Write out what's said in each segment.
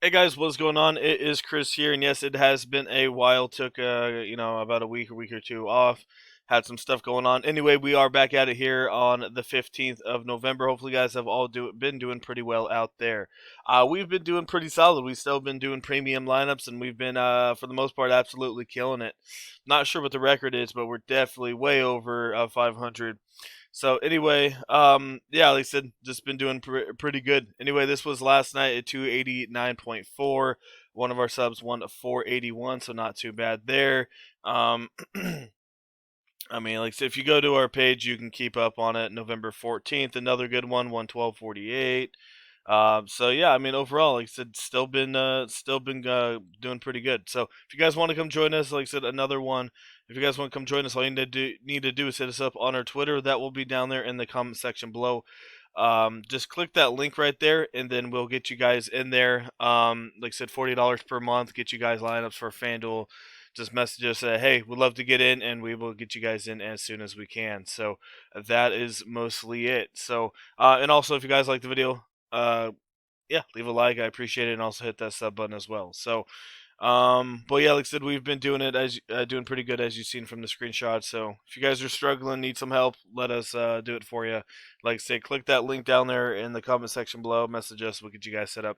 Hey guys, what's going on? It is Chris here, and yes, it has been a while. Took about a week or two off. Had some stuff going on. Anyway, we are back at it here on the 15th of November. Hopefully, you guys have all been doing pretty well out there. We've been doing pretty solid. We've still been doing premium lineups, and we've been, for the most part, absolutely killing it. Not sure what the record is, but we're definitely way over 500. So anyway, yeah, like I said, just been doing pretty good. Anyway, this was last night at 289.4. One of our subs won a 481, so not too bad there. I mean, like I said, if you go to our page, you can keep up on it. November 14th, another good one, 112.48. So yeah, I mean, overall, like I said, still been doing pretty good. So if you guys want to come join us, like I said, another one. If you guys want to come join us, all you need to do is hit us up on our Twitter. That will be down there in the comment section below. Just click that link right there, and then we'll get you guys in there. Like I said, $40 per month, get you guys lineups for Fanduel. Just message us, hey, we'd love to get in, and we will get you guys in as soon as we can. So that is mostly it. So, and also, if you guys like the video, yeah, leave a like. I appreciate it, and also hit that sub button as well. So, but yeah, like I said, we've been doing it as doing pretty good as you've seen from the screenshot. So if you guys are struggling, need some help, let us do it for you. Like I say, click that link down there in the comment section below. Message us. We'll get you guys set up.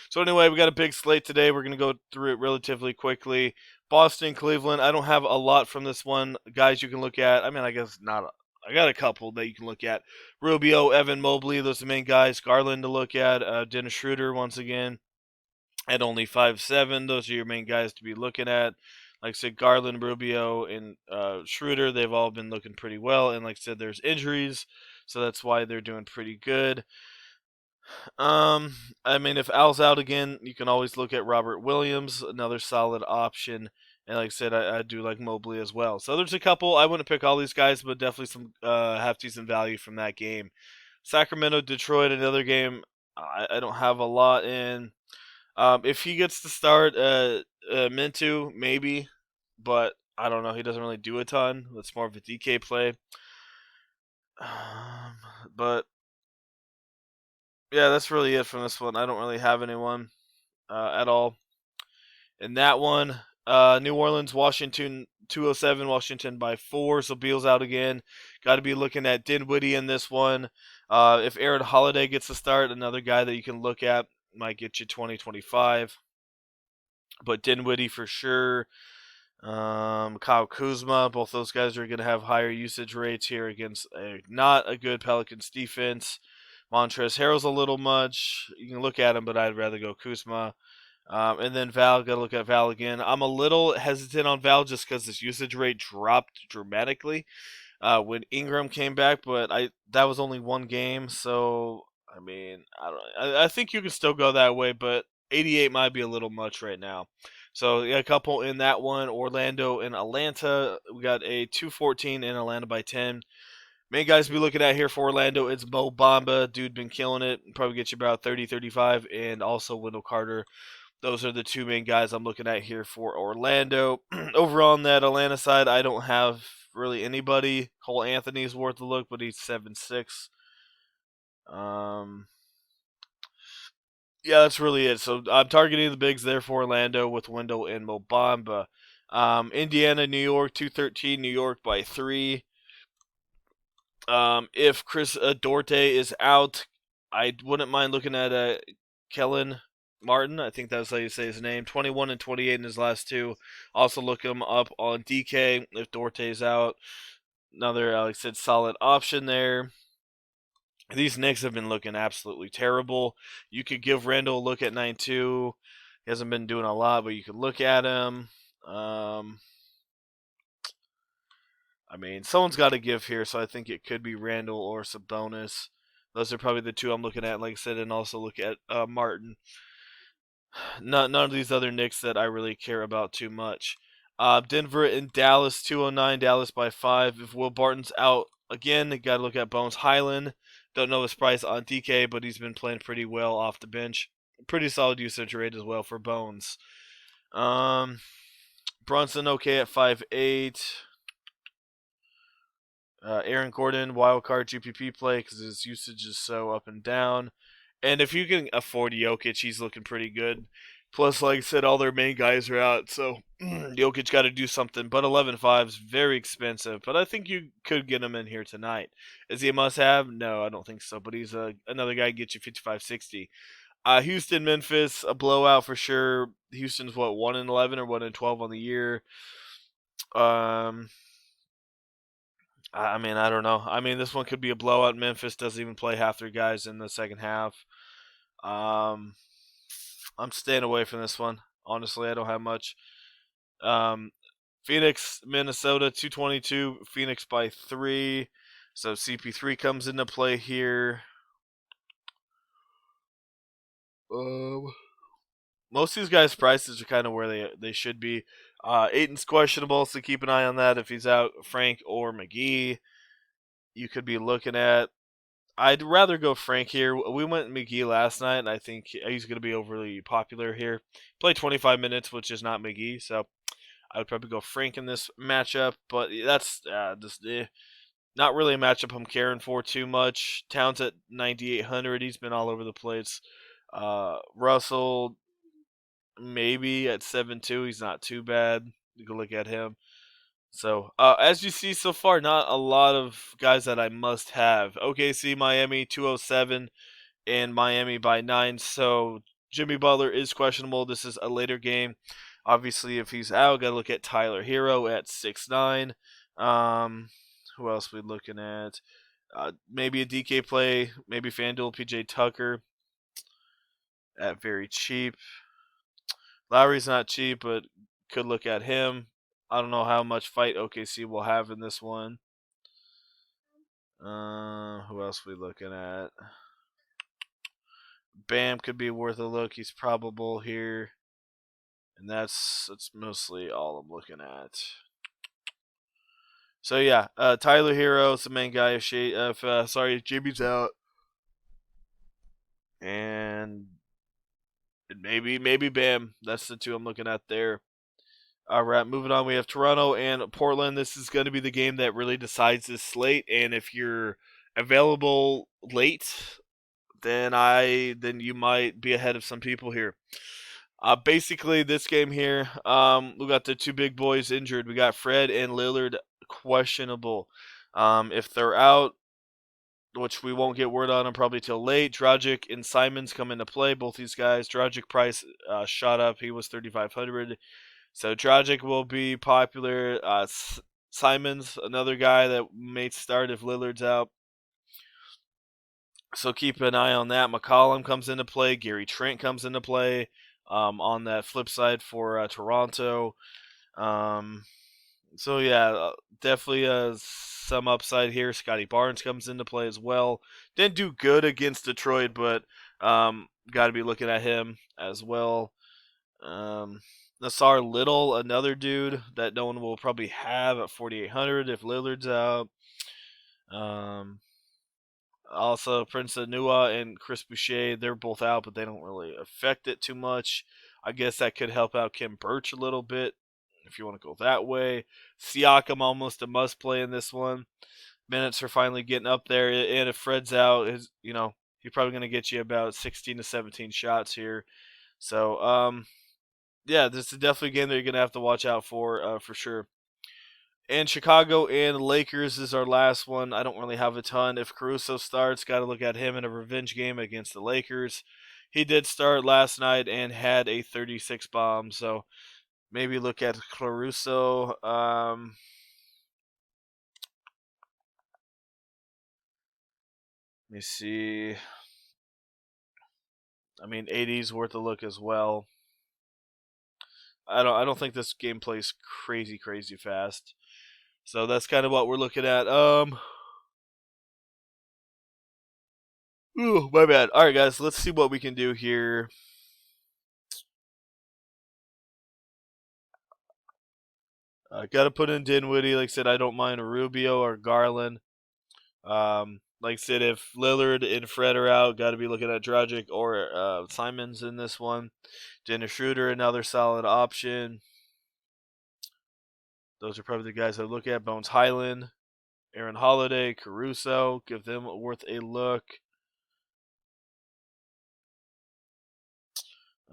So anyway, we got a big slate today. We're gonna go through it relatively quickly. Boston, Cleveland. I don't have a lot from this one, guys. You can look at. I mean, I guess not. I got a couple that you can look at. Rubio, Evan Mobley, those are the main guys. Garland to look at. Dennis Schroeder once again at only 5'7". Those are your main guys to be looking at. Like I said, Garland, Rubio, and Schroeder, they've all been looking pretty well. And like I said, there's injuries, so that's why they're doing pretty good. I mean, if Al's out again, you can always look at Robert Williams, another solid option. And like I said, I do like Mobley as well. So there's a couple. I wouldn't pick all these guys, but definitely some have decent value from that game. Sacramento, Detroit, another game I don't have a lot in. If he gets to start, Mintu maybe, but I don't know. He doesn't really do a ton. That's more of a DK play. Um, but yeah, that's really it from this one. I don't really have anyone at all in that one. New Orleans, Washington, 207, Washington by 4. So Beal's out again. Got to be looking at Dinwiddie in this one. If Aaron Holiday gets to start, another guy that you can look at might get you 20-25. But Dinwiddie for sure. Kyle Kuzma, both those guys are going to have higher usage rates here against not a good Pelicans defense. Montrezl Harrell's a little much. You can look at him, but I'd rather go Kuzma. And then Val, got to look at Val again. I'm a little hesitant on Val just because his usage rate dropped dramatically when Ingram came back, but that was only one game, so I mean, I don't. I think you can still go that way, but 88 might be a little much right now. So yeah, a couple in that one. Orlando and Atlanta. We got a 214 in Atlanta by 10. Main guys to be looking at here for Orlando, it's Mo Bamba. Dude been killing it. Probably get you about 30, 35, and also Wendell Carter. Those are the two main guys I'm looking at here for Orlando. Over on that Atlanta side, I don't have really anybody. Cole Anthony's worth a look, but he's 7'6". Um, yeah, that's really it. So I'm targeting the bigs there for Orlando with Wendell and Mo Bamba. Indiana, New York, 213. New York by 3. If Chris Dorte is out, I wouldn't mind looking at Kellen Martin. I think that's how you say his name. 21 and 28 in his last two. Also look him up on DK if Dorte's out. Another, like I said, solid option there. These Knicks have been looking absolutely terrible. You could give Randall a look at 9-2. He hasn't been doing a lot, but you could look at him. I mean, someone's got to give here, so I think it could be Randall or Sabonis. Those are probably the two I'm looking at, like I said, and also look at Martin. None of these other Knicks that I really care about too much. Denver and Dallas, 209, Dallas by 5. If Will Barton's out again, got to look at Bones Highland. Don't know his price on DK, but he's been playing pretty well off the bench. Pretty solid usage rate as well for Bones. Brunson okay at 5'8". Aaron Gordon, wildcard GPP play because his usage is so up and down. And if you can afford Jokic, he's looking pretty good. Plus, like I said, all their main guys are out, so Jokic got to do something. But 11.5 is very expensive. But I think you could get him in here tonight. Is he a must-have? No, I don't think so. But he's another guy who gets you 55, 60. Houston, Memphis, a blowout for sure. Houston's what, 1-11 or 1-12 on the year. Um, I mean, I don't know. I mean, this one could be a blowout. Memphis doesn't even play half their guys in the second half. Um, I'm staying away from this one. Honestly, I don't have much. Um, Phoenix, Minnesota, 222. Phoenix by 3. So CP3 comes into play here. Um, Most of these guys' prices are kind of where they should be. Aiton's questionable, so keep an eye on that. If he's out, Frank or McGee, you could be looking at. I'd rather go Frank here. We went McGee last night, and I think he's going to be overly popular here. Played 25 minutes, which is not McGee, so I would probably go Frank in this matchup. But that's just not really a matchup I'm caring for too much. Towns at 9,800. He's been all over the place. Russell maybe at 7-2. He's not too bad. You can look at him. So, as you see so far, not a lot of guys that I must have. OKC, Miami, 207, and Miami by 9. So, Jimmy Butler is questionable. This is a later game. Obviously, if he's out, got to look at Tyler Hero at 6'9". Who else we looking at? Maybe a DK play. Maybe Fanduel, PJ Tucker at very cheap. Lowry's not cheap, but could look at him. I don't know how much fight OKC will have in this one. Who else we looking at? Bam could be worth a look. He's probable here, and that's mostly all I'm looking at. So yeah, Tyler Hero is the main guy. If Jimmy's out, and maybe Bam. That's the two I'm looking at there. All right, moving on. We have Toronto and Portland. This is going to be the game that really decides this slate. And if you're available late, then you might be ahead of some people here. Basically, this game here, we got the two big boys injured. We got Fred and Lillard questionable. If they're out, which we won't get word on them probably till late, Dragic and Simons come into play. Both these guys, Dragic price shot up. He was 3,500. So Dragic will be popular. Simons, another guy that may start if Lillard's out. So keep an eye on that. McCollum comes into play. Gary Trent comes into play on that flip side for Toronto. So yeah, definitely some upside here. Scotty Barnes comes into play as well. Didn't do good against Detroit, but got to be looking at him as well. Nassar Little, another dude that no one will probably have at 4,800 if Lillard's out. Also, Prince Anua and Chris Boucher, they're both out, but they don't really affect it too much. I guess that could help out Kim Birch a little bit if you want to go that way. Siakam almost a must play in this one. Minutes are finally getting up there, and if Fred's out, he's probably going to get you about 16 to 17 shots here. So, yeah, this is definitely a game that you're going to have to watch out for sure. And Chicago and Lakers is our last one. I don't really have a ton. If Caruso starts, got to look at him in a revenge game against the Lakers. He did start last night and had a 36 bomb, so maybe look at Caruso. Let me see. I mean, 80 is worth a look as well. I don't think this game plays crazy fast. So that's kind of what we're looking at. Ooh, my bad. All right, guys, let's see what we can do here. Got to put in Dinwiddie. Like I said, I don't mind Rubio or Garland. Like I said, if Lillard and Fred are out, got to be looking at Dragic or Simons in this one. Dennis Schroeder, another solid option. Those are probably the guys I look at. Bones Highland, Aaron Holiday, Caruso. Give them worth a look.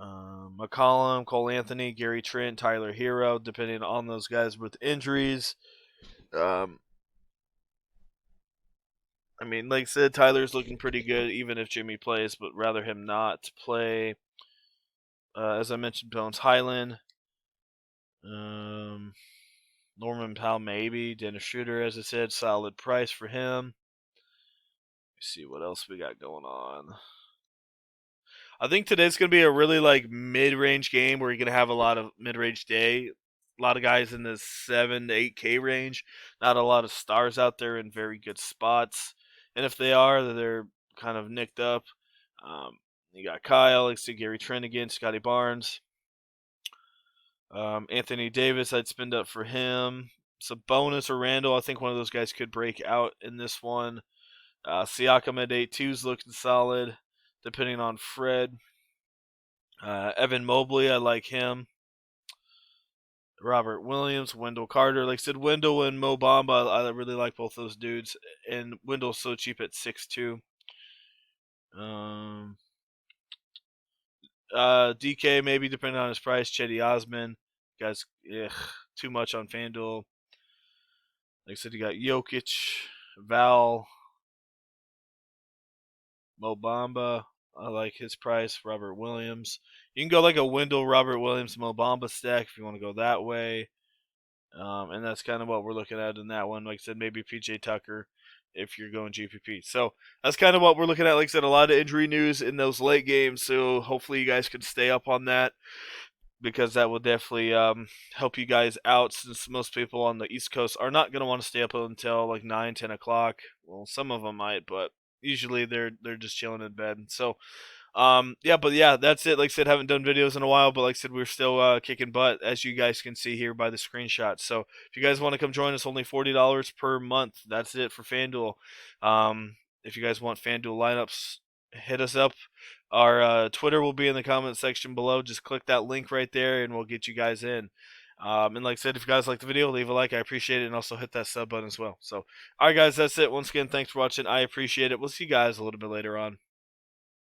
McCollum, Cole Anthony, Gary Trent, Tyler Hero, depending on those guys with injuries. Um, I mean, like I said, Tyler's looking pretty good, even if Jimmy plays, but rather him not play. As I mentioned, Bones Highland, um, Norman Powell, maybe Dennis Schroeder, as I said, solid price for him. Let's see what else we got going on. I think today's gonna be a really like mid-range game where you're gonna have a lot of mid-range day. A lot of guys in the 7 to 8K range. Not a lot of stars out there in very good spots, and if they are, they're kind of nicked up. You got Kyle, like Gary Trent again, Scotty Barnes, Anthony Davis. I'd spend up for him. Sabonis or Randall. I think one of those guys could break out in this one. Siakam at 8-2 is looking solid, depending on Fred. Evan Mobley, I like him. Robert Williams, Wendell Carter. Like I said, Wendell and Mo Bamba, I really like both those dudes. And Wendell's so cheap at 6'2". Um, DK, maybe depending on his price. Chetty Osman. Guys, too much on Fanduel. Like I said, you got Jokic, Val, Mo Bamba. I like his price. Robert Williams. You can go like a Wendell, Robert Williams, Mo Bamba stack if you want to go that way. And that's kind of what we're looking at in that one. Like I said, maybe PJ Tucker if you're going GPP. So that's kind of what we're looking at. Like I said, a lot of injury news in those late games. So hopefully you guys can stay up on that because that will definitely help you guys out since most people on the East Coast are not going to want to stay up until like 9, 10 o'clock. Well, some of them might, but usually they're just chilling in bed. So yeah, that's it. Like I said, haven't done videos in a while, but like I said, we're still kicking butt, as you guys can see here by the screenshot. So if you guys want to come join us, only $40 per month. That's it for FanDuel. If you guys want FanDuel lineups, hit us up. Our Twitter will be in the comment section below. Just click that link right there, and we'll get you guys in. And like I said, if you guys like the video, leave a like. I appreciate it, and also hit that sub button as well. So, all right, guys, that's it. Once again, thanks for watching. I appreciate it. We'll see you guys a little bit later on.